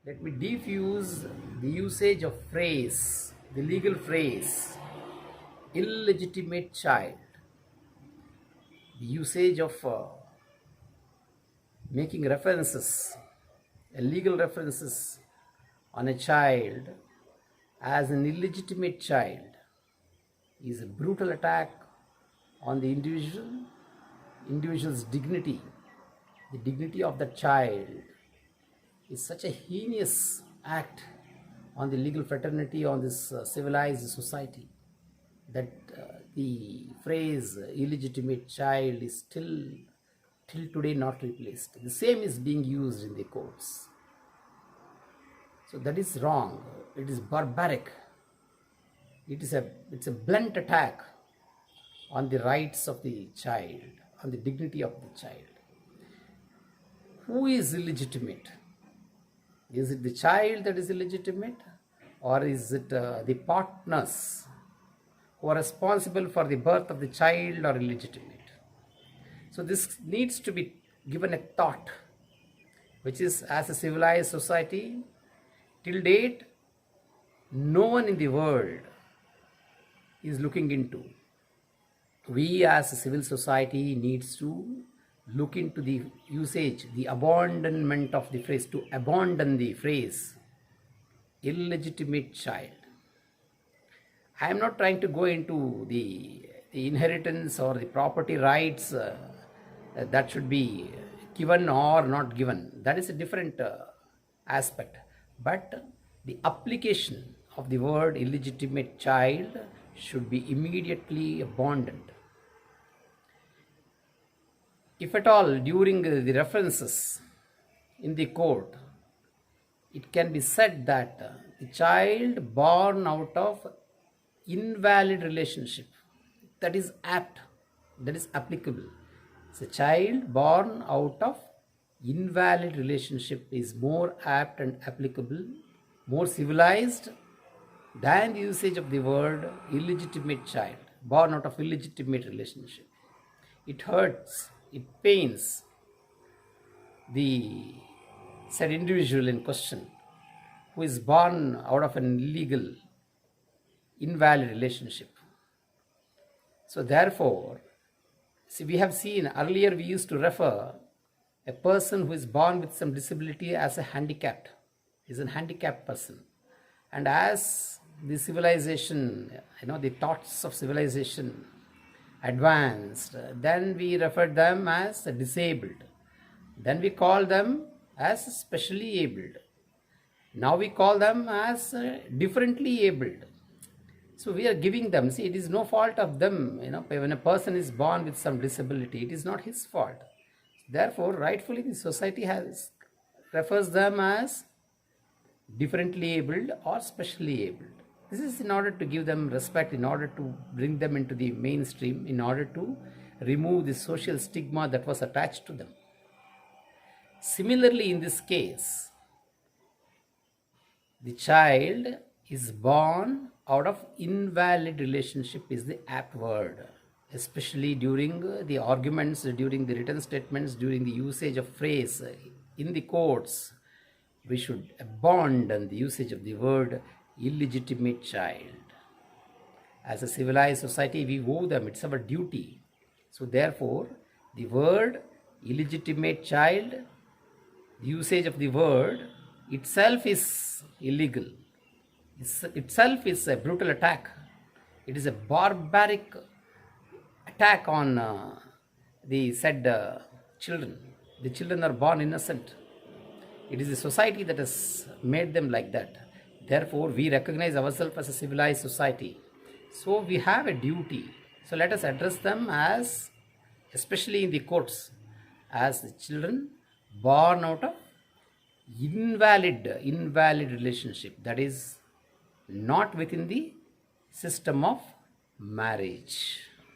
Let me diffuse the usage of phrase, the legal phrase, illegitimate child. The usage of making references, legal references on a child as an illegitimate child is a brutal attack on the individual's dignity. The dignity of the child is such a heinous act on the legal fraternity, on this civilized society, that the phrase illegitimate child is still till today not replaced. The same is being used in the courts. So that is wrong. It is barbaric. It's a blunt attack on the rights of the child, on the dignity of the child. Who is illegitimate? Is it the child that is illegitimate, or is it the partners who are responsible for the birth of the child are illegitimate? So this needs to be given a thought, which is, as a civilized society, till date, no one in the world is looking into. We as a civil society needs to look into the usage, the abandonment of the phrase, to abandon the phrase illegitimate child. I am not trying to go into the inheritance or the property rights that should be given or not given. That is a different aspect. But the application of the word illegitimate child should be immediately abandoned. If at all during the references in the court, it can be said that the child born out of invalid relationship, that is apt, that is applicable. So child born out of invalid relationship is more apt and applicable, more civilized than the usage of the word illegitimate child, born out of illegitimate relationship. It hurts, it pains the said individual in question who is born out of an illegal, invalid relationship. So therefore, see, we have seen earlier, we used to refer a person who is born with some disability as a handicapped, is a handicapped person. And as the civilization, the thoughts of civilization advanced, then we referred them as disabled. Then we call them as specially abled. Now we call them as differently abled. So we are giving them, see, it is no fault of them. When a person is born with some disability, it is not his fault. Therefore, rightfully, the society refers them as differently abled or specially abled. This is in order to give them respect, in order to bring them into the mainstream, in order to remove the social stigma that was attached to them. Similarly, in this case, the child is born out of invalid relationship is the apt word, especially during the arguments, during the written statements, during the usage of phrase in the courts. We should abandon the usage of the word illegitimate child. As a civilized society, we owe them, it's our duty. So therefore, the word illegitimate child, the usage of the word itself is illegal. Itself is a brutal attack. It is a barbaric attack on the said children. The children are born innocent. It is the society that has made them like that. Therefore, we recognize ourselves as a civilized society. So we have a duty. So let us address them as, especially in the courts, as the children born out of invalid relationship, that is not within the system of marriage.